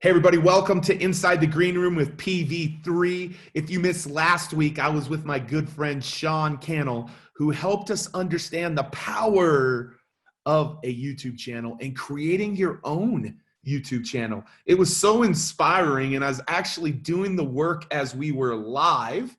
Hey everybody, welcome to Inside the Greenroom with PV3. If you missed last week, I was with my good friend Sean Cannell, who helped us understand the power of a YouTube channel and creating your own YouTube channel. It was so inspiring, and I was actually doing the work as we were live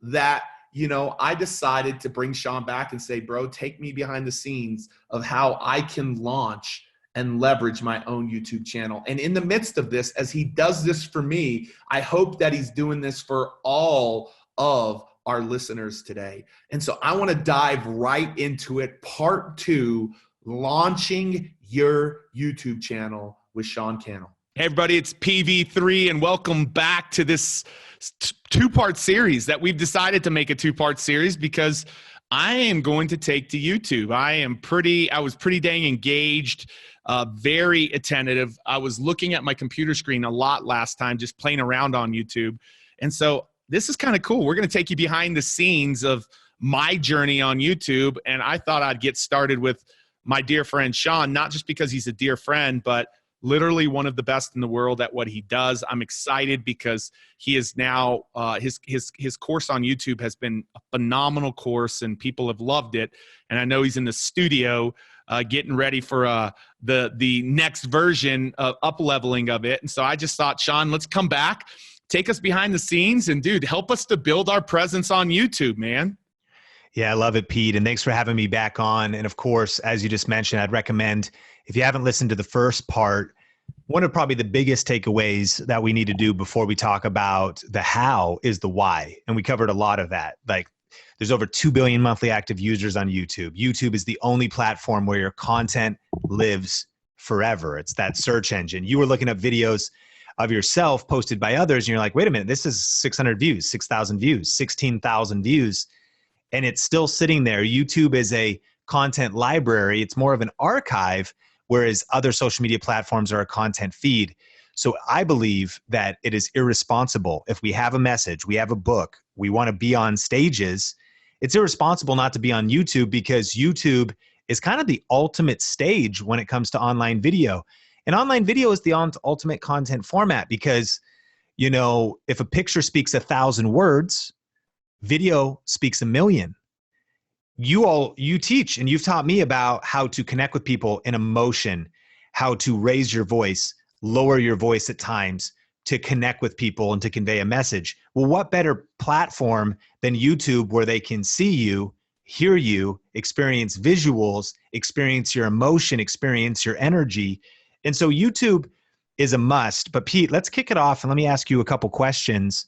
that I decided to bring Sean back and say, bro, take me behind the scenes of how I can launch and leverage my own YouTube channel. And in the midst of this, as he does this for me, I hope that he's doing this for all of our listeners today. And so I want to dive right into it. Part 2, launching your YouTube channel with Sean Cannell. Hey everybody, it's PV3 and welcome back to this two-part series that we've decided to make a two-part series because I am going to take to YouTube. I was pretty dang engaged, very attentive. I was looking at my computer screen a lot last time, just playing around on YouTube. And so this is kind of cool. We're going to take you behind the scenes of my journey on YouTube. And I thought I'd get started with my dear friend Sean, not just because he's a dear friend, but literally one of the best in the world at what he does. I'm excited because he is now, his course on YouTube has been a phenomenal course and people have loved it. And I know he's in the studio getting ready for the next version of up-leveling of it. And so I just thought, Sean, let's come back, take us behind the scenes, and dude, help us to build our presence on YouTube, man. Yeah, I love it, Pete. And thanks for having me back on. And of course, as you just mentioned, I'd recommend, if you haven't listened to the first part, one of probably the biggest takeaways that we need to do before we talk about the how is the why. And we covered a lot of that. Like, there's over 2 billion monthly active users on YouTube. YouTube is the only platform where your content lives forever. It's that search engine. You were looking up videos of yourself posted by others, and you're like, wait a minute, this is 600 views, 6,000 views, 16,000 views. And it's still sitting there. YouTube is a content library. It's more of an archive, whereas other social media platforms are a content feed. So I believe that it is irresponsible if we have a message, we have a book, we want to be on stages. It's irresponsible not to be on YouTube because YouTube is kind of the ultimate stage when it comes to online video. And online video is the ultimate content format because, if a picture speaks 1,000 words, video speaks 1,000,000. You teach and you've taught me about how to connect with people in emotion, how to raise your voice, lower your voice at times to connect with people and to convey a message. Well, what better platform than YouTube where they can see you, hear you, experience visuals, experience your emotion, experience your energy. And so YouTube is a must. But Pete, let's kick it off and let me ask you a couple questions,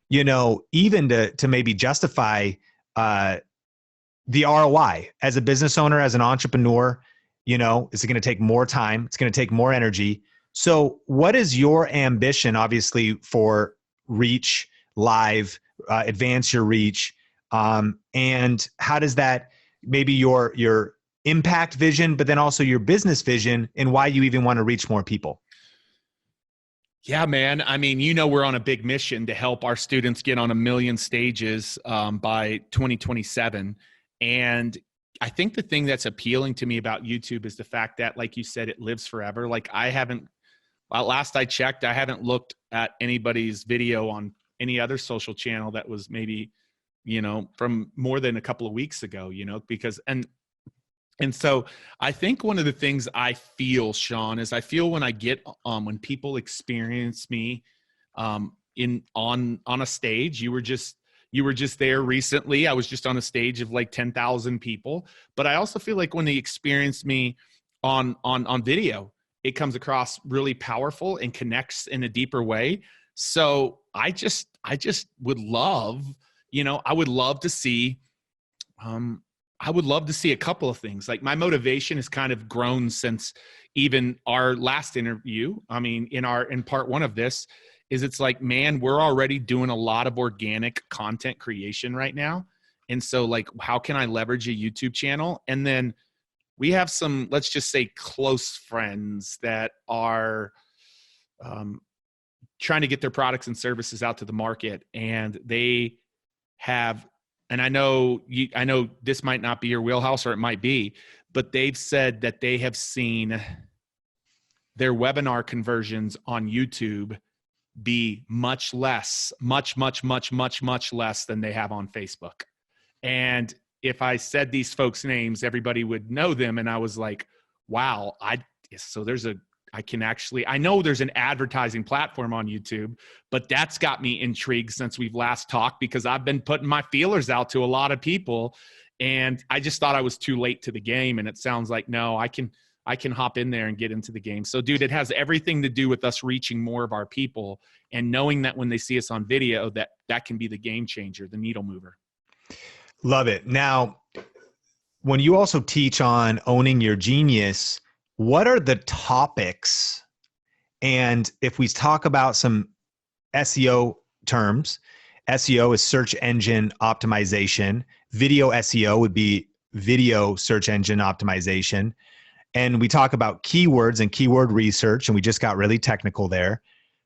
even to maybe justify the ROI as a business owner, as an entrepreneur. Is it going to take more time? It's going to take more energy. So what is your ambition, obviously, for reach, live, advance your reach? And how does that, maybe your impact vision, but then also your business vision and why you even want to reach more people? Yeah, man. I mean, we're on a big mission to help our students get on 1 million stages by 2027. And I think the thing that's appealing to me about YouTube is the fact that, like you said, it lives forever. Like last I checked, I haven't looked at anybody's video on any other social channel that was maybe, from more than a couple of weeks ago, because, and so I think one of the things I feel, Sean, is I feel when I get, when people experience me on a stage. You were just there recently. I was just on a stage of like 10,000 people, but I also feel like when they experience me on video, it comes across really powerful and connects in a deeper way. So I just would love, I would love to see, a couple of things. Like, my motivation has kind of grown since even our last interview. I mean, in part 1 of this is, it's like, man, we're already doing a lot of organic content creation right now. And so, like, how can I leverage a YouTube channel? And then we have some, let's just say, close friends that are trying to get their products and services out to the market. And they have, and I know this might not be your wheelhouse, or it might be, but they've said that they have seen their webinar conversions on YouTube be much less, much less than they have on Facebook. And if I said these folks' names, everybody would know them. And I was like, wow, I know there's an advertising platform on YouTube, but that's got me intrigued since we've last talked, because I've been putting my feelers out to a lot of people, and I just thought I was too late to the game. And it sounds like, no, I can hop in there and get into the game. So dude, it has everything to do with us reaching more of our people and knowing that when they see us on video, that can be the game changer, the needle mover. Love it. Now, when you also teach on owning your genius, what are the topics? And if we talk about some SEO terms, SEO is search engine optimization. Video SEO would be video search engine optimization. And we talk about keywords and keyword research, and we just got really technical there.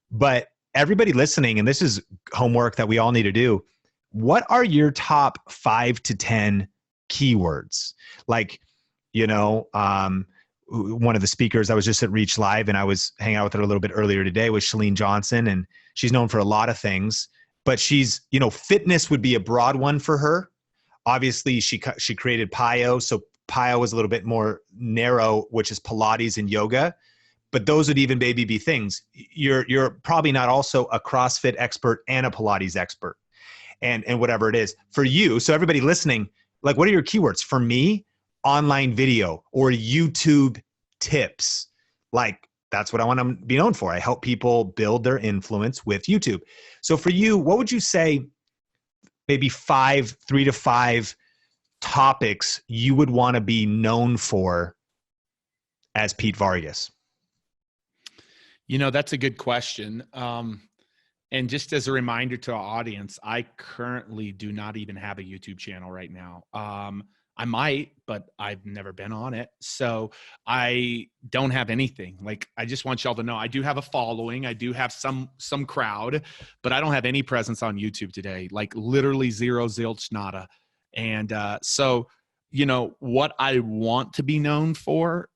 But everybody listening, and this is homework that we all need to do, what are your top 5 to 10 keywords? Like, one of the speakers, I was just at Reach Live, and I was hanging out with her a little bit earlier today, was Chalene Johnson, and she's known for a lot of things, but she's, fitness would be a broad one for her. Obviously, she created PIO, so PIO was a little bit more narrow, which is Pilates and yoga, but those would even maybe be things. You're probably not also a CrossFit expert and a Pilates expert, and whatever it is for you. So everybody listening, like, what are your keywords? For me, online video or YouTube tips. Like, that's what I want to be known for. I help people build their influence with YouTube. So for you, what would you say, maybe 3 to 5 topics you would want to be known for as Pete Vargas? That's a good question. And just as a reminder to our audience, I currently do not even have a YouTube channel right now. I might, but I've never been on it. So I don't have anything. Like, I just want y'all to know I do have a following. I do have some crowd, but I don't have any presence on YouTube today. Like, literally zero, zilch, nada. And so, what I want to be known for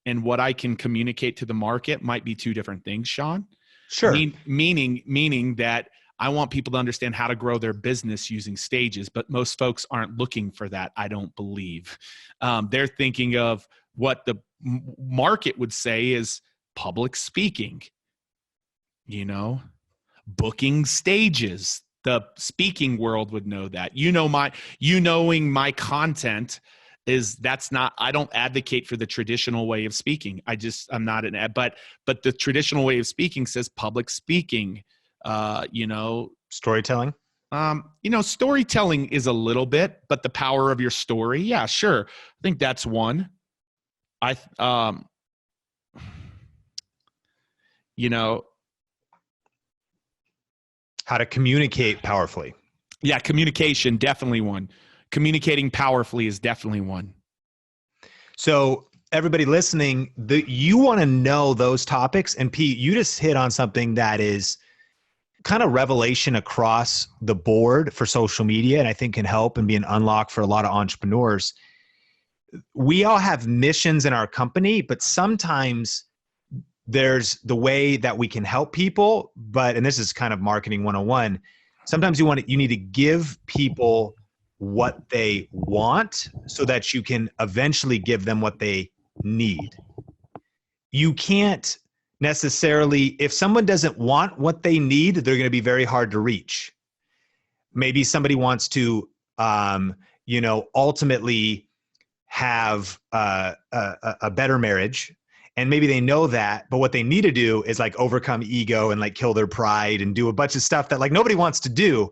and what I can communicate to the market might be two different things, Sean. Sure. Meaning that I want people to understand how to grow their business using stages, but most folks aren't looking for that, I don't believe. They're thinking of what the market would say is public speaking, booking stages. The speaking world would know that. Knowing my content I don't advocate for the traditional way of speaking. I'm not but the traditional way of speaking says public speaking, storytelling. Storytelling is a little bit, but the power of your story. Yeah, sure. I think that's one. How to communicate powerfully. Yeah. Communication, definitely one. Communicating powerfully is definitely one. So everybody listening, you want to know those topics. And Pete, you just hit on something that is kind of revelation across the board for social media, and I think can help and be an unlock for a lot of entrepreneurs. We all have missions in our company, but sometimes there's the way that we can help people. And this is kind of marketing 101. Sometimes you need to give people what they want so that you can eventually give them what they need. You can't necessarily, if someone doesn't want what they need, they're going to be very hard to reach. Maybe somebody wants to, ultimately have a better marriage, and maybe they know that, but what they need to do is like overcome ego and like kill their pride and do a bunch of stuff that like nobody wants to do.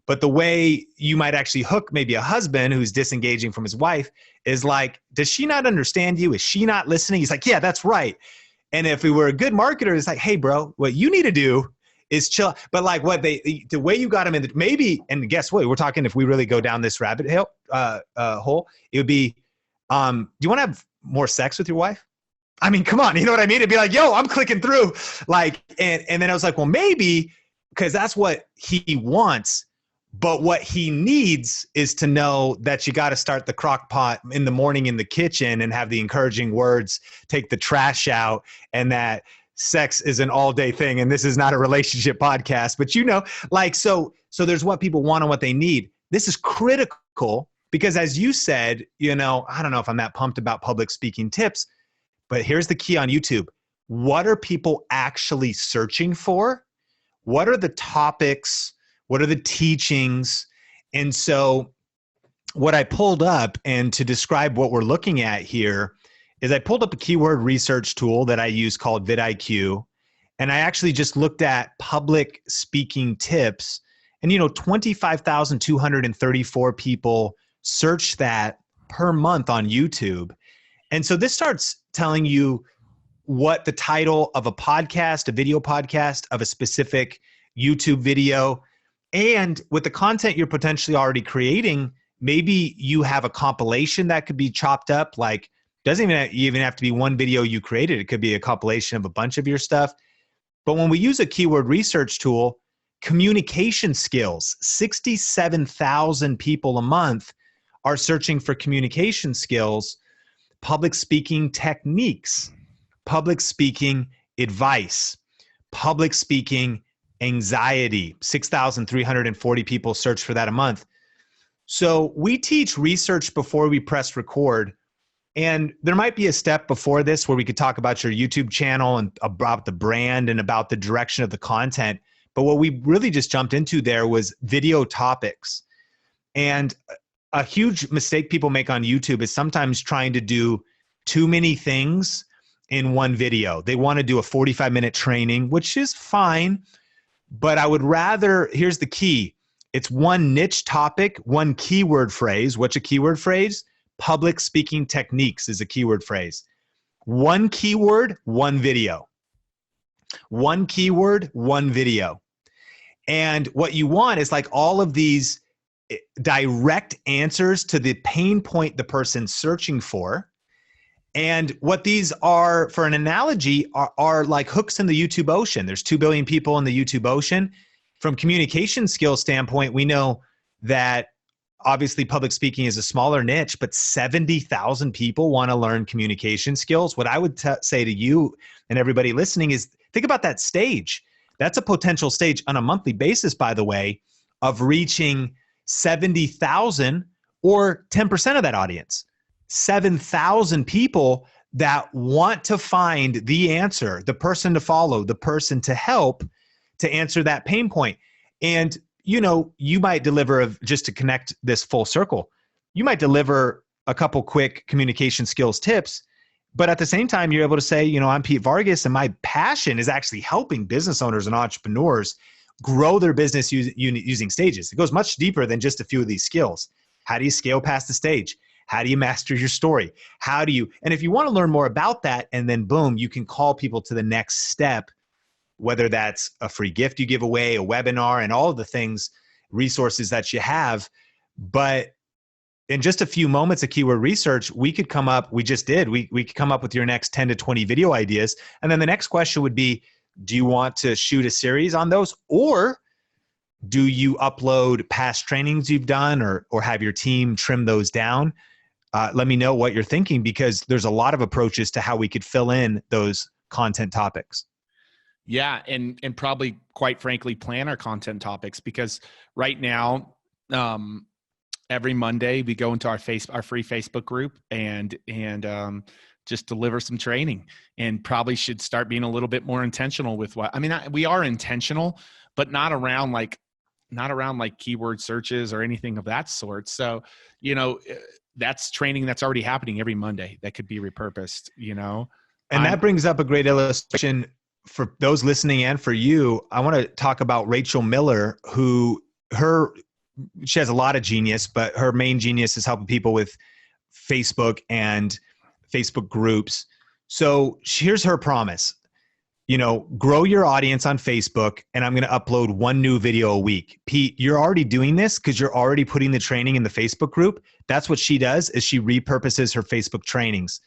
But the way you might actually hook maybe a husband who's disengaging from his wife is like, does she not understand you? Is she not listening? He's like, yeah, that's right. And if we were a good marketer, it's like, hey, bro, what you need to do is chill. But like the way you got him in maybe, and guess what? We're talking, if we really go down this rabbit hole, it would be, do you want to have more sex with your wife? I mean, come on, you know what I mean? It'd be like, yo, I'm clicking through. Like, and then I was like, well, maybe, because that's what he wants. But what he needs is to know that you got to start the crock pot in the morning in the kitchen and have the encouraging words, take the trash out, and that sex is an all day thing. And this is not a relationship podcast, but so there's what people want and what they need. This is critical because as you said, I don't know if I'm that pumped about public speaking tips, but here's the key on YouTube. What are people actually searching for? What are the topics? What are the teachings? And so what I pulled up, and to describe what we're looking at here, is I pulled up a keyword research tool that I use called vidIQ. And I actually just looked at public speaking tips. And 25,234 people search that per month on YouTube. And so this starts telling you what the title of a podcast, a video podcast, of a specific YouTube video. And with the content you're potentially already creating, maybe you have a compilation that could be chopped up. Like, doesn't even have to be one video you created. It could be a compilation of a bunch of your stuff. But when we use a keyword research tool, communication skills, 67,000 people a month are searching for communication skills, public speaking techniques, public speaking advice, public speaking anxiety. 6,340 people search for that a month. So we teach research before we press record. And there might be a step before this where we could talk about your YouTube channel and about the brand and about the direction of the content. But what we really just jumped into there was video topics. And a huge mistake people make on YouTube is sometimes trying to do too many things in one video. They want to do a 45-minute training, which is fine. But I would rather, here's the key. It's one niche topic, one keyword phrase. What's a keyword phrase? Public speaking techniques is a keyword phrase. One keyword, one video. One keyword, one video. And what you want is like all of these direct answers to the pain point the person's searching for. And what these are, for an analogy, are like hooks in the YouTube ocean. There's 2 billion people in the YouTube ocean. From communication skills standpoint, we know that obviously public speaking is a smaller niche, but 70,000 people want to learn communication skills. What I would say to you and everybody listening is think about that stage. That's a potential stage on a monthly basis, by the way, of reaching 70,000 or 10% of that audience. 7,000 people that want to find the answer, the person to follow, the person to help to answer that pain point. And you might deliver, just to connect this full circle, you might deliver a couple quick communication skills tips, but at the same time, you're able to say, I'm Pete Vargas and my passion is actually helping business owners and entrepreneurs grow their business using stages. It goes much deeper than just a few of these skills. How do you scale past the stage? How do you master your story? And if you want to learn more about that, and then boom, you can call people to the next step, whether that's a free gift you give away, a webinar, and all of the things, resources that you have. But in just a few moments of keyword research, we could come up, we could come up with your next 10 to 20 video ideas. And then the next question would be, do you want to shoot a series on those? Or do you upload past trainings you've done or have your team trim those down? Let me know what you're thinking, because there's a lot of approaches to how we could fill in those content topics. Yeah. And probably, quite frankly, plan our content topics, because right now, every Monday we go into our free Facebook group and just deliver some training, and probably should start being a little bit more intentional with we are intentional, but not around like keyword searches or anything of that sort. So, that's training that's already happening every Monday that could be repurposed, And that brings up a great illustration for those listening and for you. I want to talk about Rachel Miller, she has a lot of genius, but her main genius is helping people with Facebook and Facebook groups. So here's her promise. Grow your audience on Facebook, and I'm going to upload one new video a week. Pete, you're already doing this because you're already putting the training in the Facebook group. That's what she does, is she repurposes her Facebook trainings.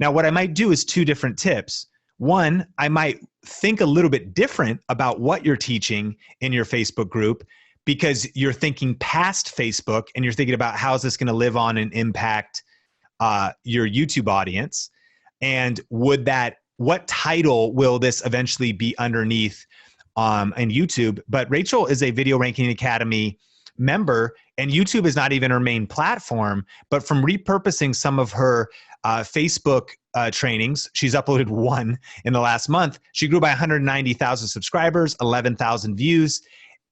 Now, what I might do is 2 different tips. One, I might think a little bit different about what you're teaching in your Facebook group, because you're thinking past Facebook and you're thinking about how is this going to live on and impact your YouTube audience. And what title will this eventually be underneath in YouTube? But Rachel is a Video Ranking Academy member, and YouTube is not even her main platform, but from repurposing some of her Facebook trainings, she's uploaded one in the last month. She grew by 190,000 subscribers, 11,000 views.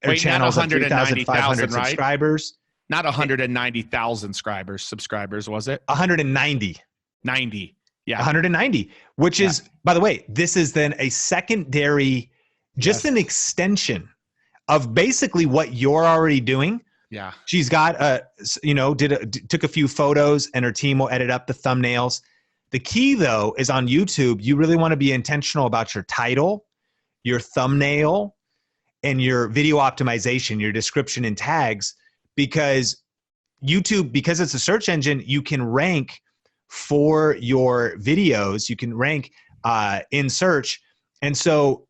Her channel's at 3,500 subscribers. Not 190,000 subscribers, was it? 190. 90. Yeah. 190, which is, by the way, this is then a secondary, just an extension of basically what you're already doing. Yeah. She's got took a few photos, and her team will edit up the thumbnails. The key though is on YouTube, you really want to be intentional about your title, your thumbnail, and your video optimization, your description and tags, because YouTube, because it's a search engine, you can rank for your videos, you can rank in search. And so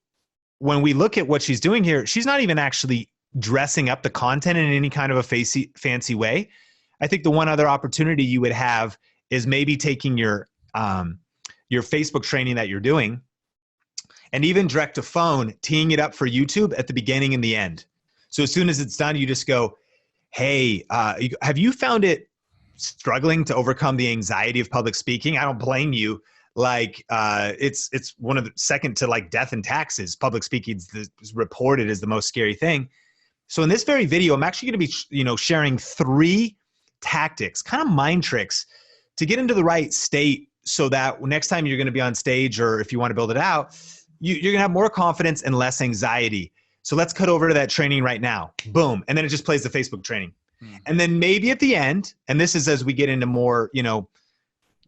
when we look at what she's doing here, she's not even actually dressing up the content in any kind of a fancy way. I think the one other opportunity you would have is maybe taking your Facebook training that you're doing and even direct to phone, teeing it up for YouTube at the beginning and the end. So as soon as it's done, you just go, hey, have you found it struggling to overcome the anxiety of public speaking? I don't blame you. Like it's one of the second to like death and taxes. Public speaking is reported as the most scary thing. So in this very video, I'm actually going to be, sharing 3 tactics, kind of mind tricks to get into the right state so that next time you're going to be on stage, or if you want to build it out, you're going to have more confidence and less anxiety. So let's cut over to that training right now. Boom. And then it just plays the Facebook training. And then maybe at the end, and this is as we get into more,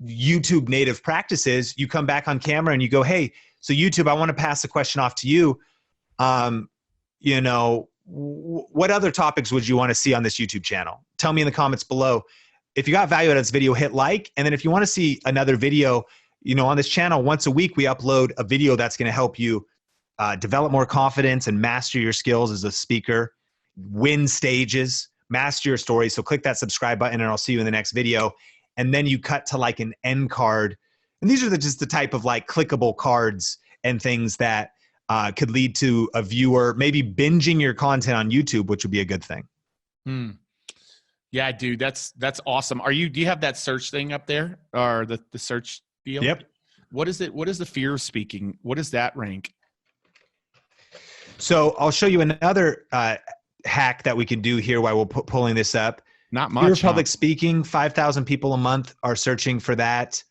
YouTube native practices, you come back on camera and you go, hey, so YouTube, I want to pass the question off to you. What other topics would you want to see on this YouTube channel? Tell me in the comments below. If you got value out of this video, hit like. And then if you want to see another video, on this channel, once a week, we upload a video that's going to help you develop more confidence and master your skills as a speaker, win stages, master your story. So click that subscribe button and I'll see you in the next video. And then you cut to like an end card. And these are just the type of like clickable cards and things that could lead to a viewer maybe binging your content on YouTube, which would be a good thing. Yeah, dude, that's awesome. Do you have that search thing up there, or the search deal? Yep. What is it? What is the fear of speaking? What does that rank? So I'll show you another hack that we can do here while we're pulling this up. Not much. Fear of public speaking, 5,000 people a month are searching for that.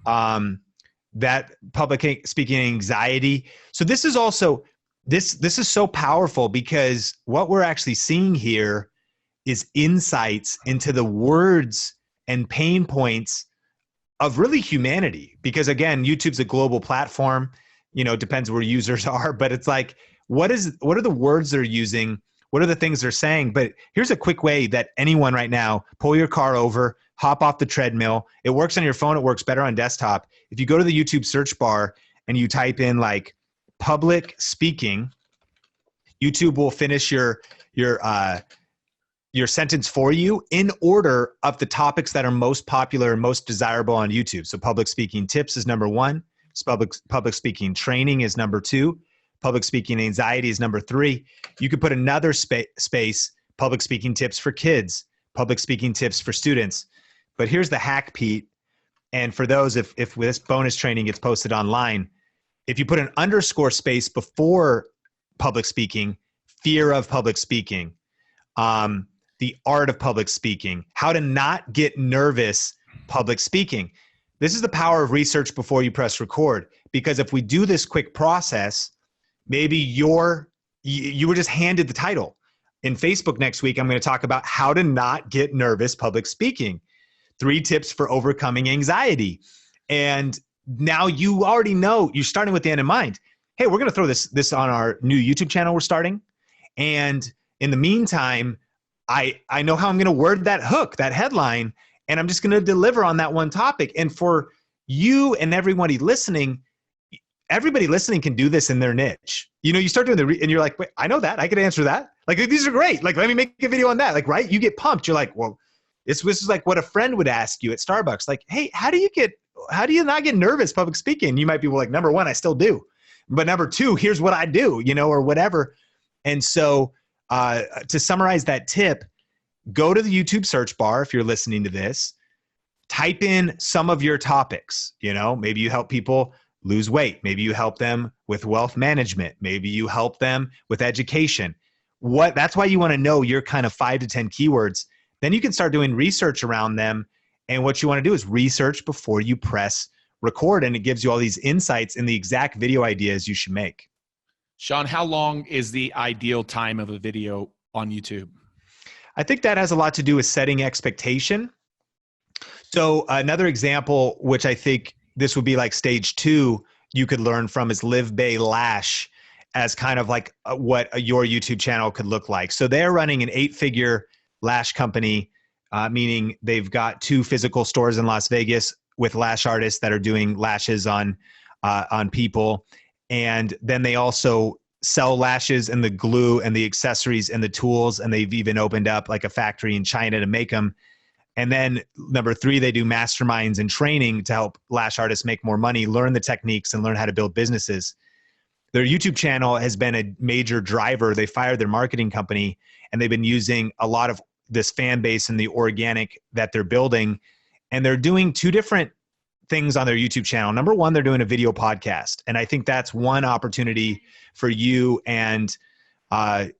That public speaking anxiety. So this is also, this is so powerful because what we're actually seeing here is insights into the words and pain points of really humanity. Because again, YouTube's a global platform, depends where users are, but it's like, what are the words they're using? What are the things they're saying? But here's a quick way that anyone right now, pull your car over, hop off the treadmill. It works on your phone. It works better on desktop. If you go to the YouTube search bar and you type in like public speaking, YouTube will finish your sentence for you in order of the topics that are most popular and most desirable on YouTube. So public speaking tips is number 1. Public speaking training is number 2. Public speaking anxiety is number 3. You could put another space, public speaking tips for kids, public speaking tips for students. But here's the hack, Pete. And for those, if this bonus training gets posted online, if you put an underscore space before public speaking, fear of public speaking, the art of public speaking, how to not get nervous public speaking. This is the power of research before you press record. Because if we do this quick process, maybe you were just handed the title. In Facebook next week, I'm going to talk about how to not get nervous public speaking. 3 tips for overcoming anxiety. And now you already know, you're starting with the end in mind. Hey, we're going to throw this on our new YouTube channel we're starting. And in the meantime, I know how I'm going to word that hook, that headline, and I'm just going to deliver on that one topic. And for you and everybody listening, everybody listening can do this in their niche. You start doing and you're like, wait, I know that. I could answer that. Like, these are great. Like, let me make a video on that. Like, right? You get pumped. You're like, well, this is like what a friend would ask you at Starbucks. Like, hey, how do you not get nervous public speaking? You might be like, number one, I still do. But number two, here's what I do, or whatever. And so to summarize that tip, go to the YouTube search bar if you're listening to this, type in some of your topics. Maybe you help people lose weight. Maybe you help them with wealth management. Maybe you help them with education. That's why you want to know your kind of 5 to 10 keywords. Then you can start doing research around them. And what you want to do is research before you press record. And it gives you all these insights and the exact video ideas you should make. Sean, how long is the ideal time of a video on YouTube? I think that has a lot to do with setting expectation. So another example, which I think this would be like stage 2, you could learn from, is Bay Lash as kind of like what your YouTube channel could look like. So they're running an 8-figure lash company, meaning they've got 2 physical stores in Las Vegas with lash artists that are doing lashes on people. And then they also sell lashes and the glue and the accessories and the tools. And they've even opened up like a factory in China to make them. And then number 3, they do masterminds and training to help lash artists make more money, learn the techniques, and learn how to build businesses. Their YouTube channel has been a major driver. They fired their marketing company, and they've been using a lot of this fan base and the organic that they're building. And they're doing 2 different things on their YouTube channel. Number 1, they're doing a video podcast. And I think that's one opportunity for you. And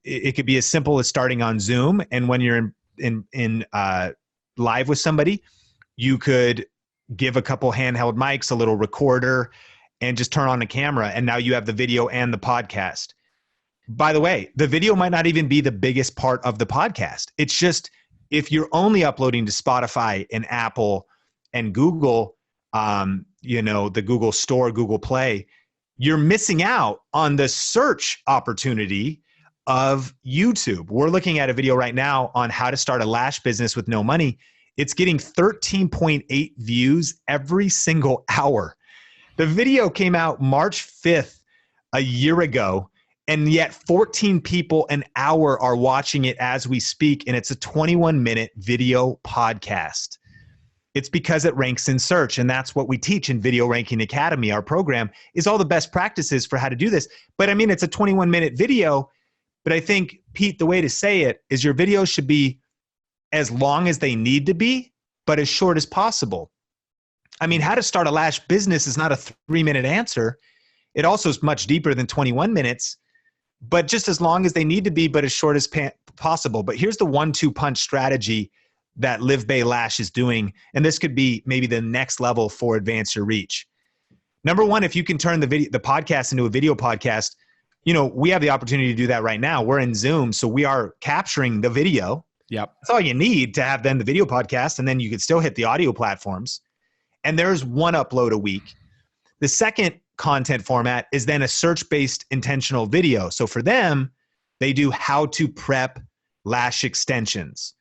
it could be as simple as starting on Zoom. And when you're in live with somebody, you could give a couple handheld mics, a little recorder, and just turn on the camera. And now you have the video and the podcast. By the way, the video might not even be the biggest part of the podcast. It's just, if you're only uploading to Spotify and Apple and Google, the Google Store, Google Play, you're missing out on the search opportunity of YouTube. We're looking at a video right now on how to start a lash business with no money. It's getting 13.8 views every single hour. The video came out March 5th, a year ago, and yet 14 people an hour are watching it as we speak, and it's a 21-minute video podcast. It's because it ranks in search, and that's what we teach in Video Ranking Academy. Our program is all the best practices for how to do this. But I mean, it's a 21-minute video, but I think, Pete, the way to say it is your videos should be as long as they need to be, but as short as possible. I mean, how to start a lash business is not a 3-minute answer. It also is much deeper than 21 minutes, but just as long as they need to be, but as short as possible. But here's the 1-2 punch strategy that Bay Lash is doing. And this could be maybe the next level for Advance Your Reach. Number 1, if you can turn the podcast into a video podcast, we have the opportunity to do that right now. We're in Zoom, so we are capturing the video. Yep. That's all you need to have then the video podcast, and then you could still hit the audio platforms. And there's 1 upload a week. The second content format is then a search-based intentional video. So for them, they do how to prep lash extensions.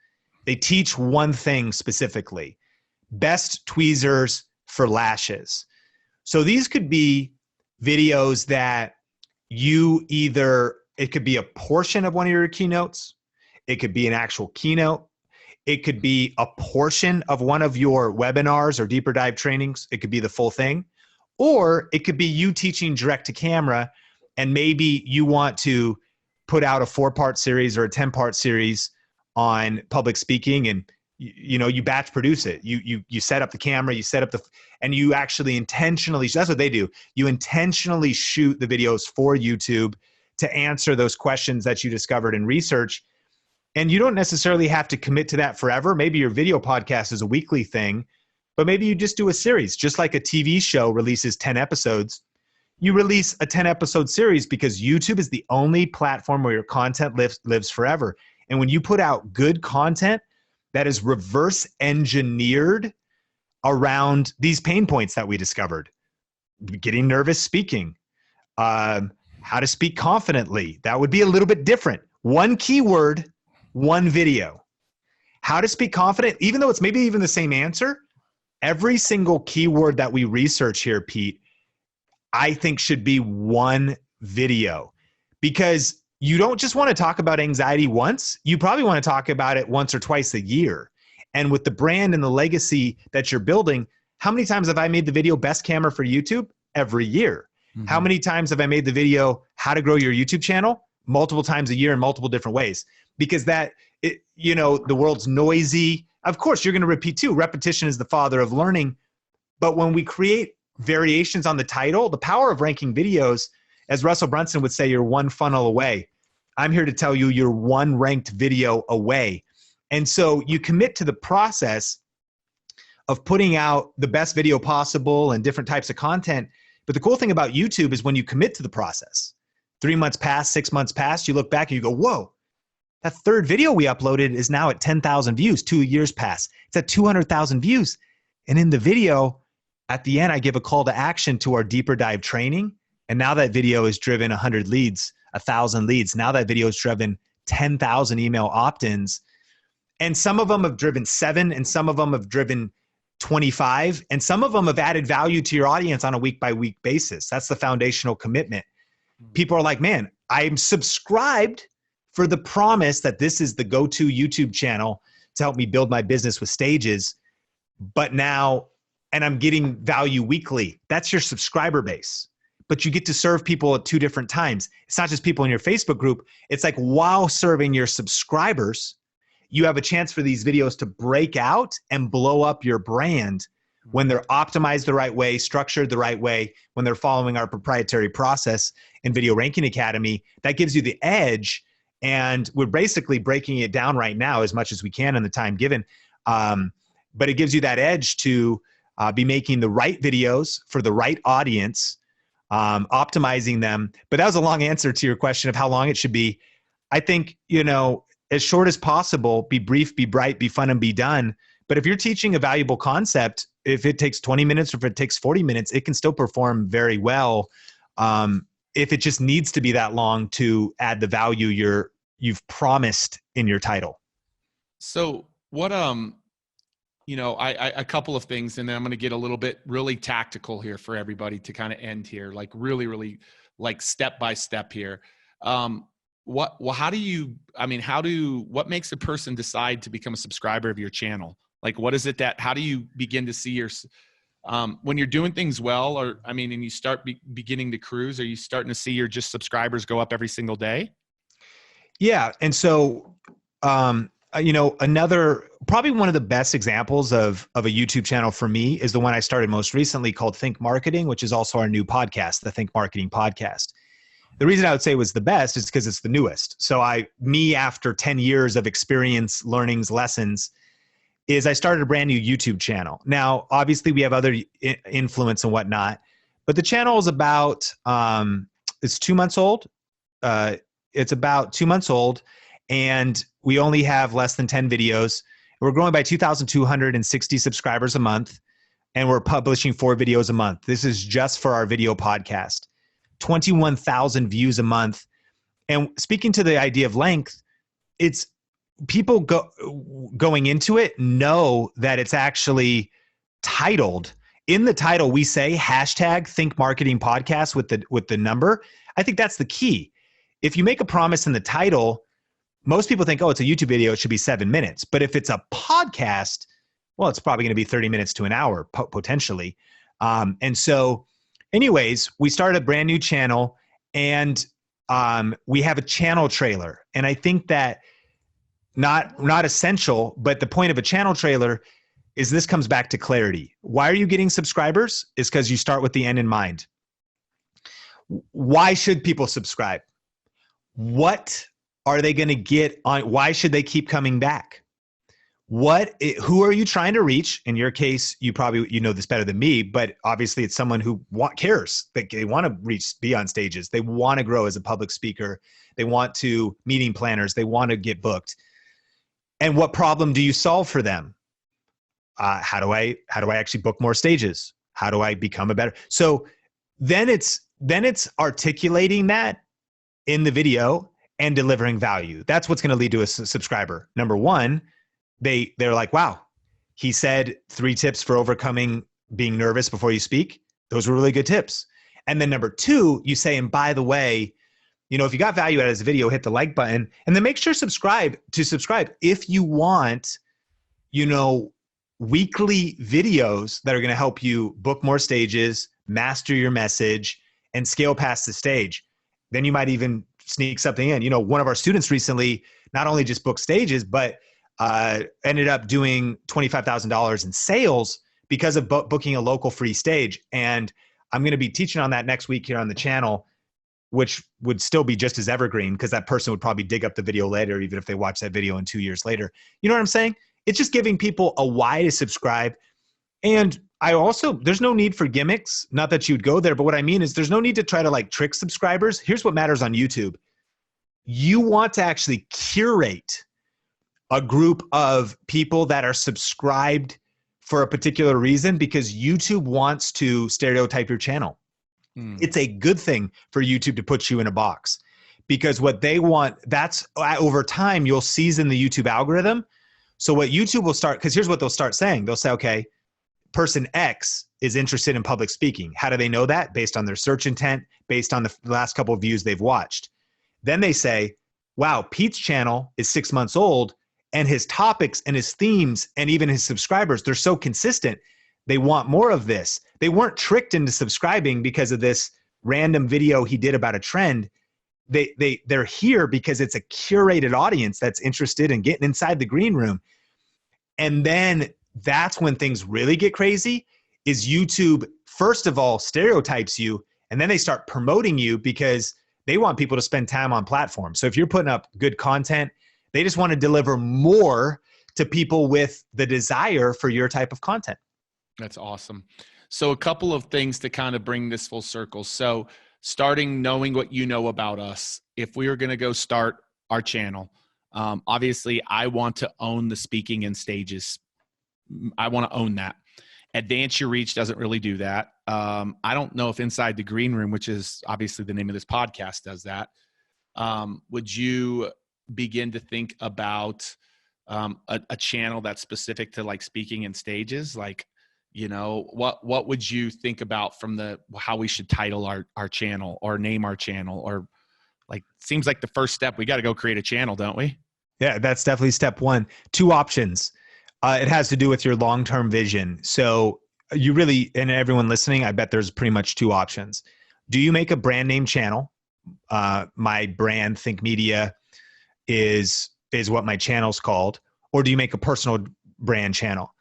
They teach one thing specifically: best tweezers for lashes. So these could be videos that it could be a portion of one of your keynotes. It could be an actual keynote. It could be a portion of one of your webinars or deeper dive trainings. It could be the full thing. Or it could be you teaching direct to camera, and maybe you want to put out a 4-part series or a 10-part series on public speaking, and you batch produce it. You set up the camera, and you actually intentionally, that's what they do. You intentionally shoot the videos for YouTube to answer those questions that you discovered in research. And you don't necessarily have to commit to that forever. Maybe your video podcast is a weekly thing, but maybe you just do a series. Just like a TV show releases 10 episodes, you release a 10-episode series, because YouTube is the only platform where your content lives forever. And when you put out good content that is reverse engineered around these pain points that we discovered, getting nervous speaking, how to speak confidently, that would be a little bit different. 1 keyword, 1 video. How to speak confident, even though it's maybe even the same answer, every single keyword that we research here, Pete, I think should be one video, because you don't just want to talk about anxiety once. You probably want to talk about it once or twice a year. And with the brand and the legacy that you're building, how many times have I made the video best camera for YouTube? Every year. Mm-hmm. How many times have I made the video how to grow your YouTube channel? Multiple times a year in multiple different ways. Because the world's noisy. Of course, you're going to repeat too. Repetition is the father of learning. But when we create variations on the title, the power of ranking videos, as Russell Brunson would say, you're one funnel away. I'm here to tell you you're one ranked video away. And so you commit to the process of putting out the best video possible and different types of content. But the cool thing about YouTube is when you commit to the process, 3 months pass, 6 months pass, you look back and you go, whoa, that third video we uploaded is now at 10,000 views. 2 years pass. It's at 200,000 views. And in the video, at the end, I give a call to action to our deeper dive training. And now that video has driven 100 leads, 1,000 leads. Now that video has driven 10,000 email opt-ins. And some of them have driven 7, and some of them have driven 25, and some of them have added value to your audience on a week-by-week basis. That's the foundational commitment. People are like, man, I'm subscribed for the promise that this is the go-to YouTube channel to help me build my business with stages. But now, and I'm getting value weekly. That's your subscriber base. But you get to serve people at 2 different times. It's not just people in your Facebook group. It's like while serving your subscribers, you have a chance for these videos to break out and blow up your brand when they're optimized the right way, structured the right way, when they're following our proprietary process in Video Ranking Academy. That gives you the edge. And we're basically breaking it down right now as much as we can in the time given. But it gives you that edge to be making the right videos for the right audience, optimizing them. But that was a long answer to your question of how long it should be. I think, as short as possible, be brief, be bright, be fun, and be done. But if you're teaching a valuable concept, if it takes 20 minutes or if it takes 40 minutes, it can still perform very well. If it just needs to be that long to add the value you've promised in your title. So what, a couple of things, and then I'm going to get a little bit really tactical here for everybody to kind of end here, like really like step by step here. What makes a person decide to become a subscriber of your channel? Like, what is it how do you begin to see when you're doing things well, and you start beginning to cruise, are you starting to see your just subscribers go up every single day? Yeah. And so, probably one of the best examples of a YouTube channel for me is the one I started most recently called Think Marketing, which is also our new podcast, the Think Marketing Podcast. The reason I would say it was the best is because it's the newest. So after 10 years of experience, learnings, lessons, is I started a brand new YouTube channel. Now, obviously we have other influence and whatnot, but the channel is about, it's 2 months old. It's about 2 months old, and we only have less than 10 videos. We're growing by 2,260 subscribers a month, and we're publishing 4 videos a month. This is just for our video podcast. 21,000 views a month. And speaking to the idea of length, it's people going into it know that it's actually titled. In the title, we say hashtag Think Marketing Podcast with the number. I think that's the key. If you make a promise in the title, most people think, oh, it's a YouTube video, it should be 7 minutes. But if it's a podcast, well, it's probably going to be 30 minutes to an hour, potentially. And so anyways, we started a brand new channel, and we have a channel trailer. And I think that not essential, but the point of a channel trailer is this comes back to clarity. Why are you getting subscribers? Is because you start with the end in mind. Why should people subscribe? What are they going to get on? Why should they keep coming back? Who are you trying to reach? In your case, you know this better than me, but obviously it's someone who cares. They want to be on stages. They want to grow as a public speaker. They want to meeting planners. They want to get booked. And what problem do you solve for them? How do I actually book more stages? How do I become a better? So then it's articulating that in the video and delivering value. That's what's going to lead to a subscriber. Number one, they're like, wow, he said 3 tips for overcoming being nervous before you speak. Those were really good tips. And then number two, you say, and by the way, if you got value out of this video, hit the like button, and then make sure to subscribe if you want, weekly videos that are going to help you book more stages, master your message, and scale past the stage. Then you might even sneak something in. One of our students recently not only just booked stages, but ended up doing $25,000 in sales because of booking a local free stage. And I'm going to be teaching on that next week here on the channel, which would still be just as evergreen because that person would probably dig up the video later, even if they watch that video in 2 years later. You know what I'm saying? It's just giving people a why to subscribe. And there's no need for gimmicks. Not that you'd go there, but what I mean is there's no need to try to trick subscribers. Here's what matters on YouTube. You want to actually curate a group of people that are subscribed for a particular reason because YouTube wants to stereotype your channel. It's a good thing for YouTube to put you in a box because what they want, that's over time, you'll season the YouTube algorithm. So what YouTube will start, because here's what they'll start saying. They'll say, okay, person X is interested in public speaking. How do they know that? Based on their search intent, based on the last couple of views they've watched. Then they say, wow, Pete's channel is 6 months old and his topics and his themes and even his subscribers, they're so consistent. They want more of this. They weren't tricked into subscribing because of this random video he did about a trend. They're here because it's a curated audience that's interested in getting inside the green room. And then that's when things really get crazy is YouTube, first of all, stereotypes you, and then they start promoting you because they want people to spend time on platforms. So if you're putting up good content, they just want to deliver more to people with the desire for your type of content. That's awesome. So a couple of things to kind of bring this full circle. So starting knowing what you know about us. If we were going to go start our channel, obviously I want to own the speaking and stages. I want to own that. Advance Your Reach doesn't really do that. I don't know if Inside the Green Room, which is obviously the name of this podcast, does that. Would you begin to think about a channel that's specific to speaking and stages? What would you think about from how we should title our channel or name our channel? Or seems like the first step, we got to go create a channel, don't we? Yeah, that's definitely step one. Two options. It has to do with your long-term vision. So you really, and everyone listening, I bet there's pretty much two options. Do you make a brand name channel? My brand, Think Media, is what my channel's called. Or do you make a personal brand channel?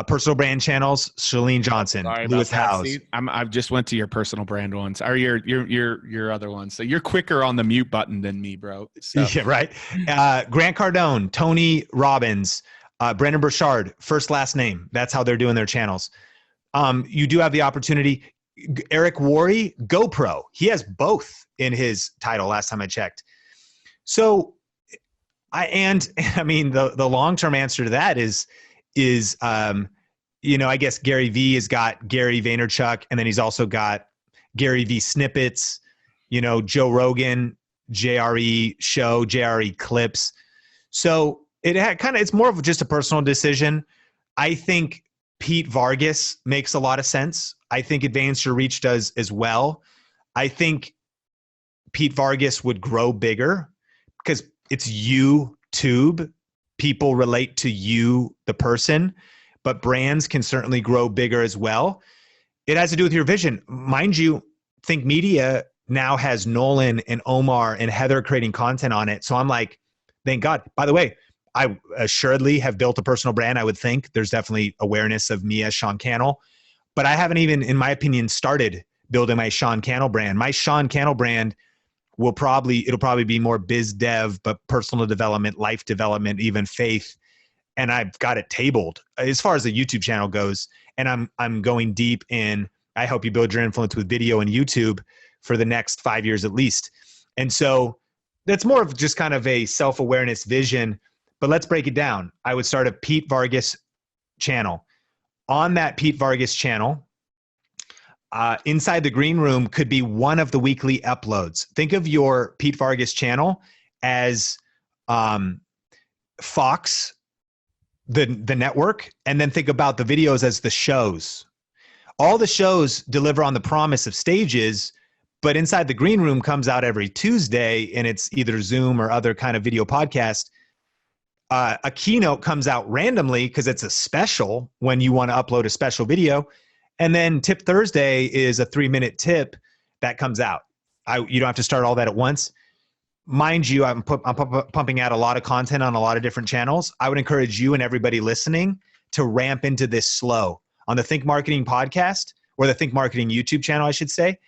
Personal brand channels, Shalene Johnson, Lewis Howes. I just went to your personal brand ones, or your other ones. So you're quicker on the mute button than me, bro. So. Yeah, right. Grant Cardone, Tony Robbins, Brendan Burchard, first last name. That's how they're doing their channels. You do have the opportunity. Eric Worre, GoPro. He has both in his title last time I checked. So the long-term answer to that is I guess Gary V has got Gary Vaynerchuk, and then he's also got Gary V snippets, Joe Rogan, JRE show, JRE clips. So it's more of just a personal decision. I think Pete Vargas makes a lot of sense. I think Advance Your Reach does as well. I think Pete Vargas would grow bigger because it's YouTube. People relate to you, the person, but brands can certainly grow bigger as well. It has to do with your vision. Mind you, Think Media now has Nolan and Omar and Heather creating content on it. So I'm like, thank God. By the way, I assuredly have built a personal brand. I would think there's definitely awareness of me as Sean Cannell, but I haven't even, in my opinion, started building my Sean Cannell brand. My Sean Cannell brand it'll probably be more biz dev, but personal development, life development, even faith. And I've got it tabled as far as the YouTube channel goes. And I'm going deep in, I help you build your influence with video and YouTube for the next 5 years at least. And so that's more of just kind of a self-awareness vision, but let's break it down. I would start a Pete Vargas channel. On that Pete Vargas channel, Inside the Green Room could be one of the weekly uploads. Think of your Pete Vargas channel as Fox, the network, and then think about the videos as the shows. All the shows deliver on the promise of stages, but Inside the Green Room comes out every Tuesday, and it's either Zoom or other kind of video podcast. A keynote comes out randomly because it's a special when you want to upload a special video. And then Tip Thursday is a 3-minute tip that comes out. You don't have to start all that at once. Mind you, I'm pumping out a lot of content on a lot of different channels. I would encourage you and everybody listening to ramp into this slow. On the Think Marketing podcast, or the Think Marketing YouTube channel, I should say,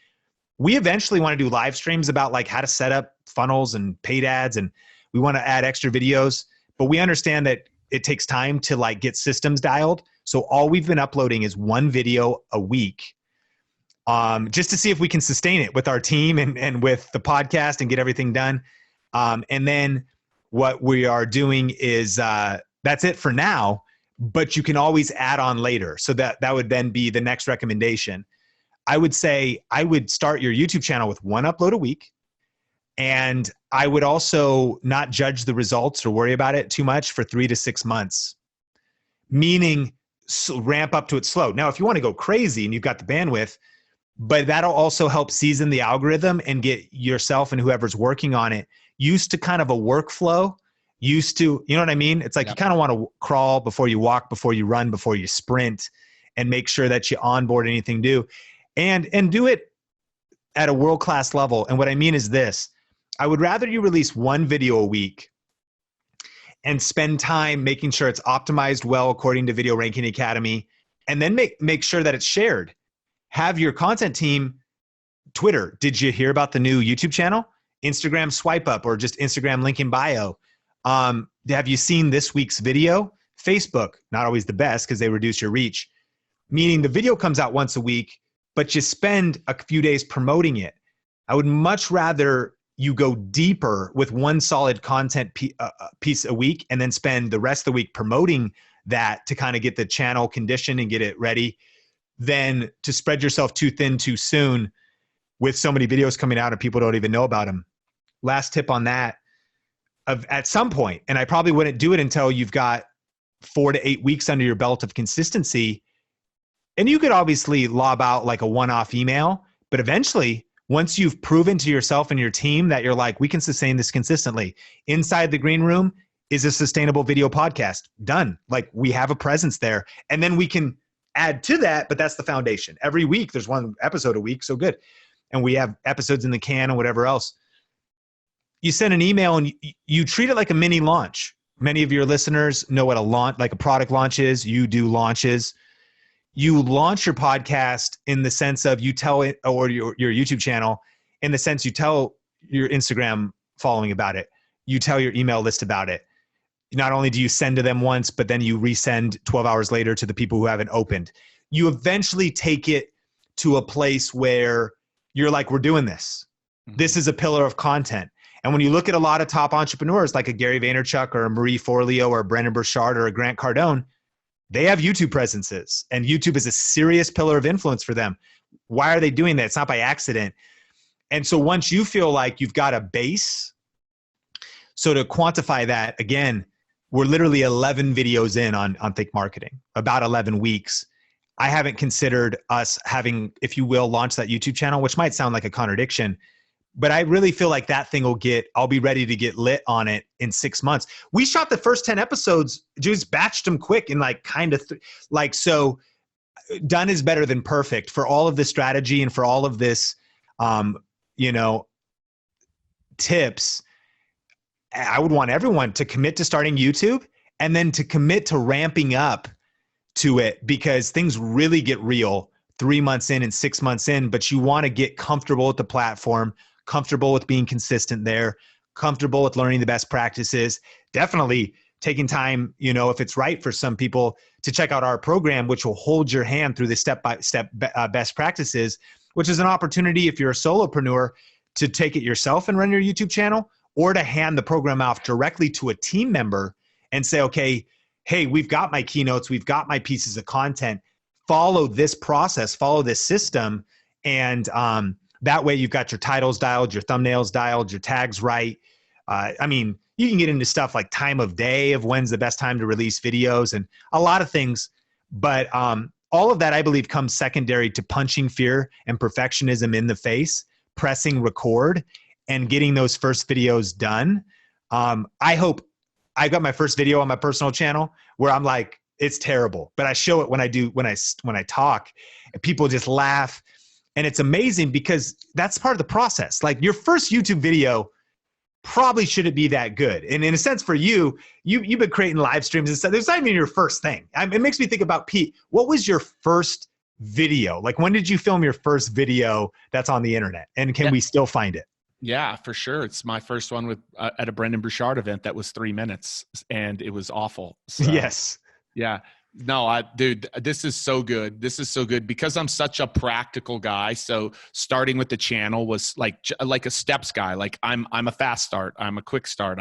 we eventually want to do live streams about like how to set up funnels and paid ads, and we want to add extra videos. But we understand that it takes time to like get systems dialed. So all we've been uploading is 1 video a week, just to see if we can sustain it with our team and with the podcast and get everything done. And then what we are doing is that's it for now, but you can always add on later. So that would then be the next recommendation. I would say I would start your YouTube channel with 1 upload a week. And I would also not judge the results or worry about it too much for 3 to 6 months, meaning ramp up to it slow. Now, if you want to go crazy and you've got the bandwidth, but that'll also help season the algorithm and get yourself and whoever's working on it used to kind of a workflow, used to, you know what I mean? It's like you kind of want to crawl before you walk, before you run, before you sprint, and make sure that you onboard anything new and do it at a world-class level. And what I mean is this: I would rather you release 1 video a week and spend time making sure it's optimized well according to Video Ranking Academy, and then make sure that it's shared. Have your content team, Twitter, did you hear about the new YouTube channel? Instagram swipe up, or just Instagram link in bio. Have you seen this week's video? Facebook, not always the best because they reduce your reach. Meaning the video comes out once a week, but you spend a few days promoting it. I would much rather you go deeper with 1 solid content piece a week and then spend the rest of the week promoting that to kind of get the channel conditioned and get it ready, than to spread yourself too thin too soon with so many videos coming out and people don't even know about them. Last tip on that, at some point, and I probably wouldn't do it until you've got 4 to 8 weeks under your belt of consistency. And you could obviously lob out like a one-off email, but eventually, once you've proven to yourself and your team that you're like, we can sustain this consistently. Inside the Green Room is a sustainable video podcast. Done. Like, we have a presence there. And then we can add to that, but that's the foundation. Every week, there's 1 episode a week. So good. And we have episodes in the can and whatever else. You send an email and you treat it like a mini launch. Many of your listeners know what a launch, like a product launch is. You do launches. You launch your podcast in the sense of you tell it, or your YouTube channel, in the sense you tell your Instagram following about it. You tell your email list about it. Not only do you send to them once, but then you resend 12 hours later to the people who haven't opened. You eventually take it to a place where you're like, we're doing this. This is a pillar of content. And when you look at a lot of top entrepreneurs like a Gary Vaynerchuk or a Marie Forleo or a Brendan Burchard or a Grant Cardone, they have YouTube presences, and YouTube is a serious pillar of influence for them. Why are they doing that? It's not by accident. And so once you feel like you've got a base, so to quantify that, again, we're literally 11 videos in on Think Marketing, about 11 weeks. I haven't considered us having, if you will, launch that YouTube channel, which might sound like a contradiction, but I really feel like that thing I'll be ready to get lit on it in 6 months. We shot the first 10 episodes, just batched them quick and like kind of so done is better than perfect for all of this strategy and for all of this, tips. I would want everyone to commit to starting YouTube and then to commit to ramping up to it, because things really get real 3 months in and 6 months in, but you want to get comfortable with the platform, comfortable with being consistent there, comfortable with learning the best practices, definitely taking time, if it's right for some people, to check out our program, which will hold your hand through the step-by-step best practices, which is an opportunity if you're a solopreneur to take it yourself and run your YouTube channel, or to hand the program off directly to a team member and say, okay, hey, we've got my keynotes, we've got my pieces of content, follow this process, follow this system, and that way you've got your titles dialed, your thumbnails dialed, your tags right. You can get into stuff like time of day of when's the best time to release videos and a lot of things, but all of that, I believe, comes secondary to punching fear and perfectionism in the face, pressing record, and getting those first videos done. I hope I got my first video on my personal channel where I'm like, it's terrible, but I show it when I talk, and people just laugh. And it's amazing because that's part of the process. Like, your first YouTube video probably shouldn't be that good. And in a sense for you've been creating live streams and stuff. It's not even your first thing. It makes me think about Pete. What was your first video? Like, when did you film your first video that's on the internet? And can we still find it? Yeah, for sure. It's my first one with at a Brendan Burchard event that was 3 minutes, and it was awful. So, yes. Yeah. No, dude, this is so good. This is so good because I'm such a practical guy. So starting with the channel was like a steps guy. Like, I'm a fast start. I'm a quick start.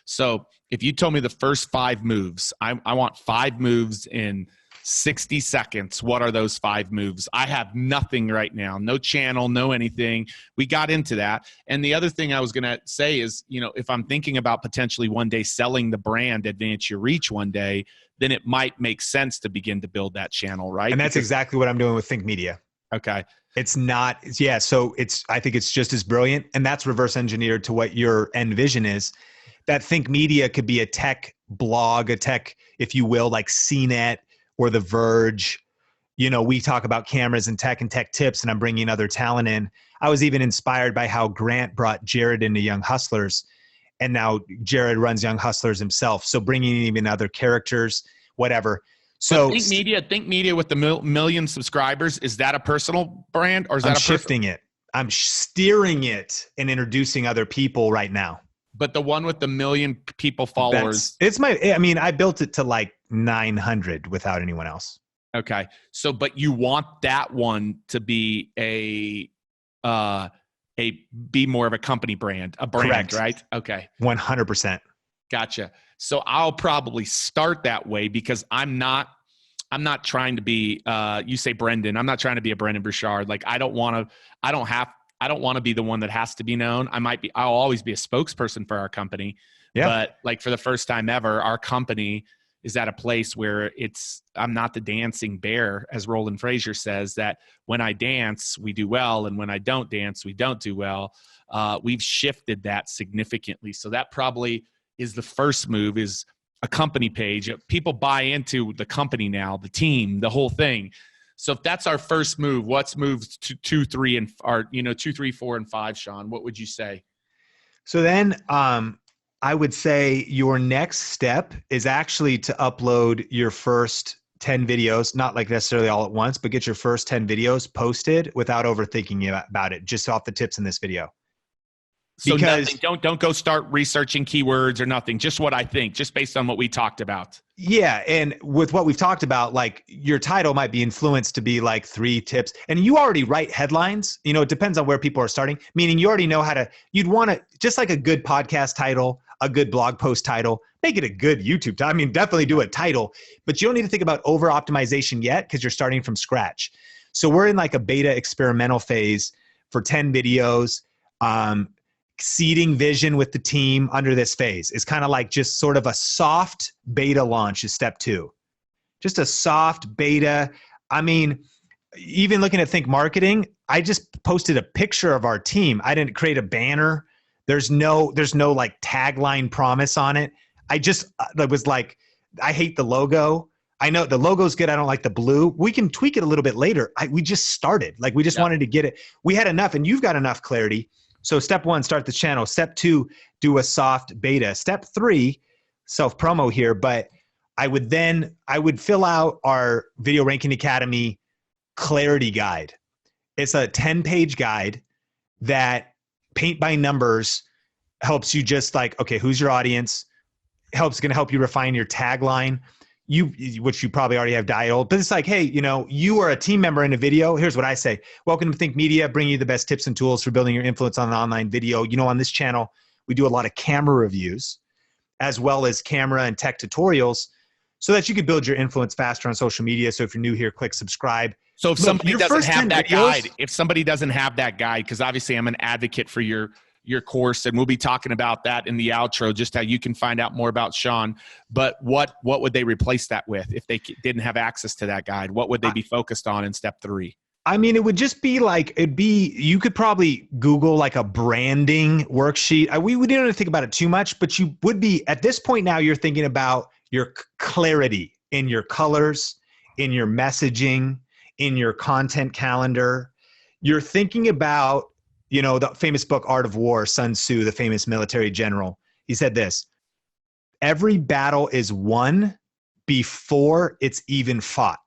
So if you told me the first 5 moves, I want 5 moves in 60 seconds. What are those 5 moves? I have nothing right now. No channel, no anything. We got into that. And the other thing I was going to say is, if I'm thinking about potentially one day selling the brand Advance Your Reach one day, then it might make sense to begin to build that channel, right? And that's exactly what I'm doing with Think Media. Okay. It's not, yeah. So I think it's just as brilliant, and that's reverse engineered to what your end vision is. That Think Media could be a tech blog, a tech, if you will, like CNET or The Verge. We talk about cameras and tech tips, and I'm bringing other talent in. I was even inspired by how Grant brought Jared into Young Hustlers, and now Jared runs Young Hustlers himself. So bringing in even other characters, whatever. So Think Media with the million subscribers, is that a personal brand, or is that I'm shifting it? I'm steering it and introducing other people right now. But the one with the million people followers, I built it to like 900 without anyone else. Okay. So, but you want that one to be be more of a company brand, a brand, correct, right? Okay. 100%. Gotcha. So I'll probably start that way because I'm not trying to be, you say Brendan, I'm not trying to be a Brendan Burchard. Like, I don't want to be the one that has to be known. I'll always be a spokesperson for our company. Yeah. But like, for the first time ever, our company is at a place where I'm not the dancing bear, as Roland Frazier says, that when I dance, we do well. And when I don't dance, we don't do well. We've shifted that significantly. So that probably is the first move, is a company page. People buy into the company now, the team, the whole thing. So if that's our first move, what's moves to 2, 3, 4, and 5, Sean? What would you say? So then I would say your next step is actually to upload your first 10 videos, not like necessarily all at once, but get your first 10 videos posted without overthinking about it, just off the tips in this video. So nothing, don't go start researching keywords or nothing. Just what I think, just based on what we talked about. Yeah. And with what we've talked about, like, your title might be influenced to be like 3 tips, and you already write headlines. It depends on where people are starting, meaning you already know you'd want to, just like a good podcast title, a good blog post title, make it a good YouTube title. I mean, definitely do a title, but you don't need to think about over optimization yet because you're starting from scratch. So we're in like a beta experimental phase for 10 videos. Seeding vision with the team under this phase is kind of like just sort of a soft beta launch is step 2. Just a soft beta. I mean, even looking at Think Marketing, I just posted a picture of our team. I didn't create a banner. There's no like tagline promise on it. I was like, I hate the logo. I know the logo's good. I don't like the blue. We can tweak it a little bit later. We just started. Like, we just wanted to get it. We had enough, and you've got enough clarity. So step 1, start the channel. Step 2, do a soft beta. Step 3, self-promo here, but I would fill out our Video Ranking Academy clarity guide. It's a 10-page guide that paint by numbers helps you just like, okay, who's your audience? Going to help you refine your tagline, which you probably already have dialed, but it's like, hey, you are a team member in a video. Here's what I say. Welcome to Think Media, bringing you the best tips and tools for building your influence on an online video. On this channel, we do a lot of camera reviews as well as camera and tech tutorials so that you can build your influence faster on social media. So if you're new here, click subscribe. So if somebody doesn't have that guide, because obviously I'm an advocate for your your course, and we'll be talking about that in the outro, just how you can find out more about Sean. But what would they replace that with if they didn't have access to that guide? What would they be focused on in step 3? I mean, it would just be like, you could probably Google like a branding worksheet. We didn't really think about it too much, but you would be, at this point now, you're thinking about your clarity in your colors, in your messaging, in your content calendar. You're thinking about, the famous book, Art of War, Sun Tzu, the famous military general. He said this: every battle is won before it's even fought.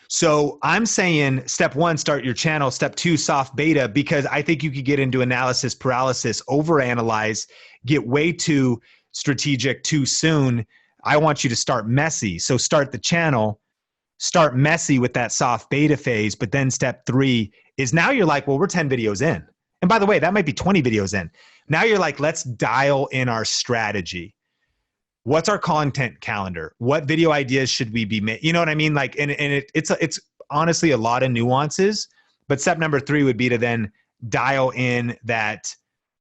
So I'm saying step 1, start your channel. Step 2, soft beta, because I think you could get into analysis paralysis, overanalyze, get way too strategic too soon. I want you to start messy. So start the channel, start messy with that soft beta phase. But then step 3 is now you're like, well, we're 10 videos in. And by the way, that might be 20 videos in. Now you're like, let's dial in our strategy. What's our content calendar? What video ideas should we be making? You know what I mean? Like, and it's honestly a lot of nuances, but step number 3 would be to then dial in that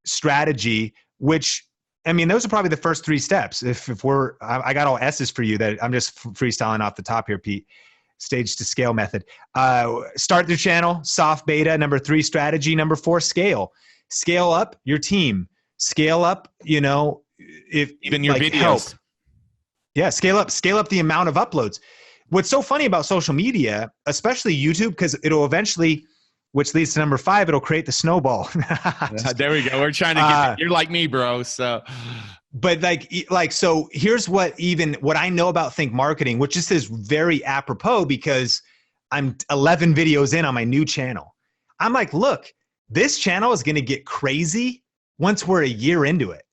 strategy, which, I mean, those are probably the first 3 steps. I got all S's for you that I'm just freestyling off the top here, Pete. Stage to scale method. Start the channel, soft beta. Number 3, strategy. Number 4, scale. Scale up your team. Scale up, if even your videos. Help. Yeah, scale up the amount of uploads. What's so funny about social media, especially YouTube, because it'll eventually, which leads to number 5, it'll create the snowball. There we go. We're trying to get you're like me, bro. So, but so here's what I know about Think Marketing, which just is very apropos because I'm 11 videos in on my new channel. I'm like, look, this channel is going to get crazy once we're a year into it.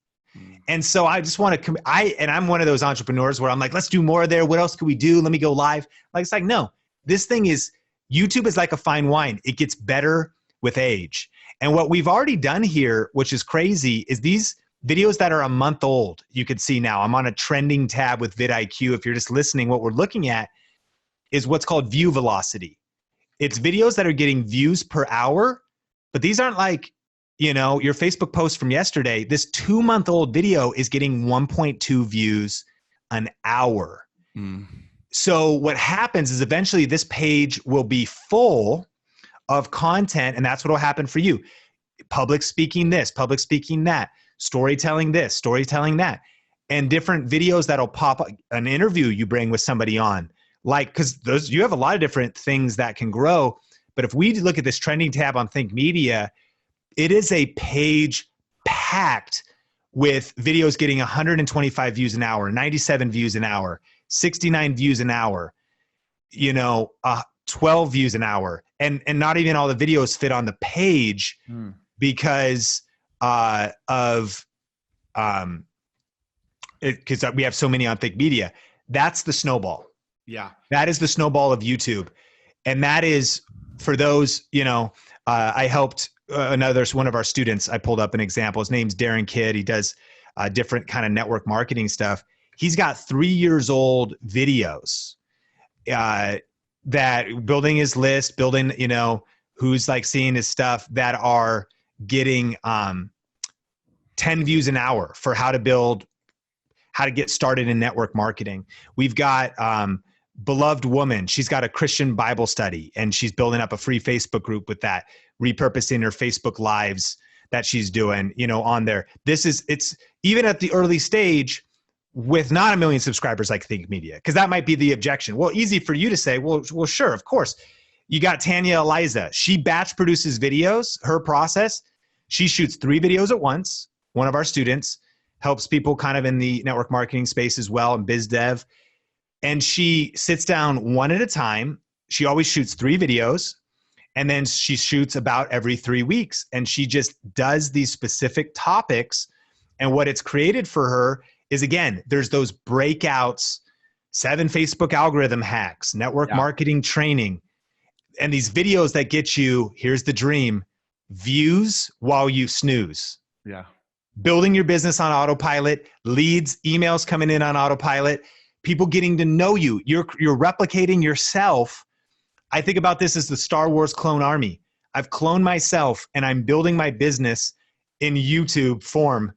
And so I just want to, I'm one of those entrepreneurs where I'm like, let's do more there. What else can we do? Let me go live. Like, it's like, no, YouTube is like a fine wine. It gets better with age. And what we've already done here, which is crazy, is these videos that are a month old, you could see now. I'm on a trending tab with vidIQ. If you're just listening, what we're looking at is what's called view velocity. It's videos that are getting views per hour, but these aren't like, your Facebook post from yesterday. This 2-month-old video is getting 1.2 views an hour. So what happens is eventually this page will be full of content, and that's what will happen for you. Public speaking this, public speaking that, storytelling this, storytelling that, and different videos that'll pop up, an interview you bring with somebody on. Like, because you have a lot of different things that can grow. But if we look at this trending tab on Think Media, it is a page packed with videos getting 125 views an hour, 97 views an hour, 69 views an hour, 12 views an hour. And not even all the videos fit on the page because because we have so many on Think Media. That's the snowball. Yeah. That is the snowball of YouTube. And that is for those, I helped one of our students. I pulled up an example. His name's Darren Kidd. He does different kind of network marketing stuff. He's got 3 years old videos that building his list, building, who's like seeing his stuff that are getting 10 views an hour for how to get started in network marketing. We've got Beloved Woman. She's got a Christian Bible study and she's building up a free Facebook group with that, repurposing her Facebook lives that she's doing, on there. It's even at the early stage with not 1 million subscribers like Think Media, because that might be the objection. Well, easy for you to say, well, sure, of course. You got Tanya Eliza. She batch produces videos. Her process, she shoots 3 videos at once. One of our students helps people kind of in the network marketing space as well, and biz dev. And she sits down one at a time. She always shoots 3 videos. And then she shoots about every 3 weeks. And she just does these specific topics. And what it's created for her is, again, there's those breakouts, 7 Facebook algorithm hacks, network marketing training, and these videos that get you, here's the dream, views while you snooze. Yeah. Building your business on autopilot, leads, emails coming in on autopilot, people getting to know you. You're replicating yourself. I think about this as the Star Wars clone army. I've cloned myself and I'm building my business in YouTube form.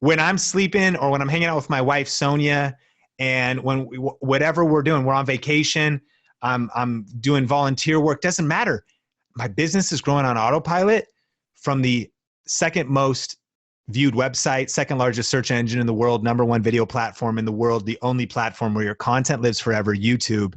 When I'm sleeping or when I'm hanging out with my wife, Sonia, and whatever we're doing, we're on vacation, I'm doing volunteer work, doesn't matter. My business is growing on autopilot from the second most viewed website, second largest search engine in the world, number one video platform in the world, the only platform where your content lives forever, YouTube.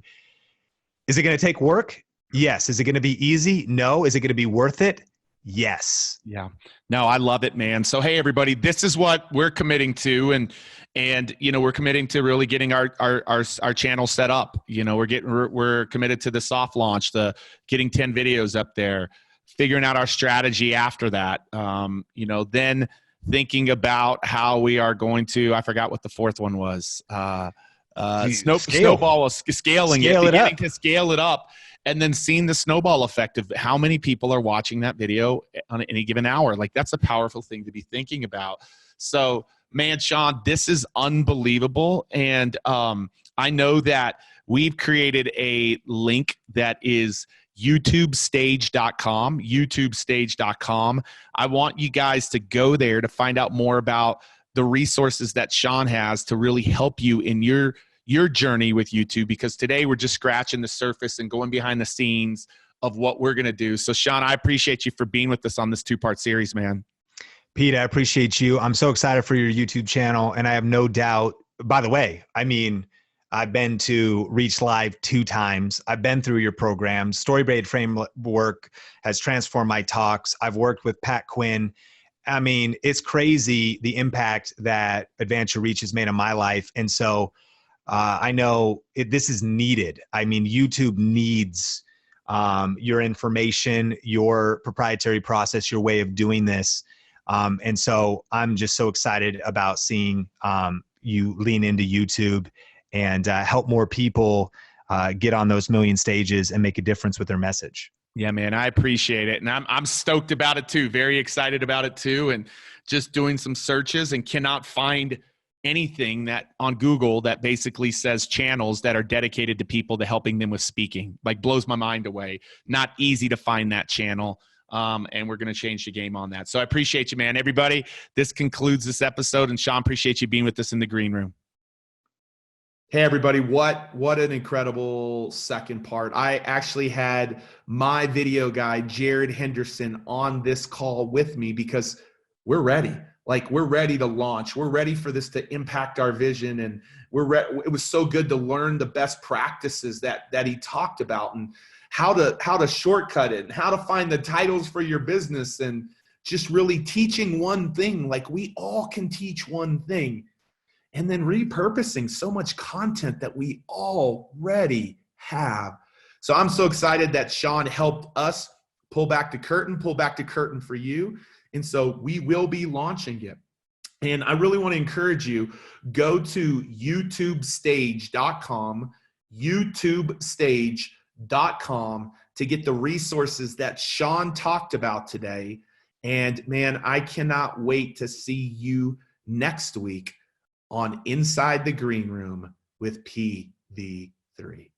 Is it going to take work? Yes. Is it going to be easy? No. Is it going to be worth it? Yes. Yeah. No, I love it, man. So, hey, everybody, this is what we're committing to. And, you know, we're committing to really getting our channel set up. You know, we're committed to the soft launch, the getting 10 videos up there, figuring out our strategy after that. You know, then thinking about how we are going to, I forgot what the fourth one was. Snowball, scaling it, beginning to scale it up. And then seeing the snowball effect of how many people are watching that video on any given hour. Like, that's a powerful thing to be thinking about. So, man, Sean, this is unbelievable. And I know that we've created a link that is youtubestage.com, youtubestage.com. I want you guys to go there to find out more about the resources that Sean has to really help you in your journey with YouTube, because today we're just scratching the surface and going behind the scenes of what we're going to do. So, Sean, I appreciate you for being with us on this 2-part series, man. Pete, I appreciate you. I'm so excited for your YouTube channel, and I have no doubt. By the way, I mean, I've been to Reach Live 2 times. I've been through your program. Storybraid framework has transformed my talks. I've worked with Pat Quinn. I mean, it's crazy the impact that Advance Your Reach has made on my life. And so I know this is needed. I mean, YouTube needs your information, your proprietary process, your way of doing this. And so I'm just so excited about seeing you lean into YouTube and help more people get on those million stages and make a difference with their message. Yeah, man, I appreciate it. And I'm stoked about it too. Very excited about it too. And just doing some searches and cannot find anything that on Google that basically says channels that are dedicated to people to helping them with speaking. Like, blows my mind away. Not easy to find that channel. And we're going to change the game on that. So I appreciate you, man. Everybody, this concludes this episode. And Sean, appreciate you being with us in the green room. Hey, everybody. What an incredible second part. I actually had my video guy, Jared Henderson, on this call with me because we're ready. Like, we're ready to launch. We're ready for this to impact our vision. And it was so good to learn the best practices that he talked about, and how to shortcut it, and how to find the titles for your business, and just really teaching one thing. Like, we all can teach one thing. And then repurposing so much content that we already have. So I'm so excited that Sean helped us pull back the curtain for you. And so we will be launching it. And I really want to encourage you, go to youtubestage.com, youtubestage.com, to get the resources that Sean talked about today. And man, I cannot wait to see you next week on Inside the Green Room with PV3.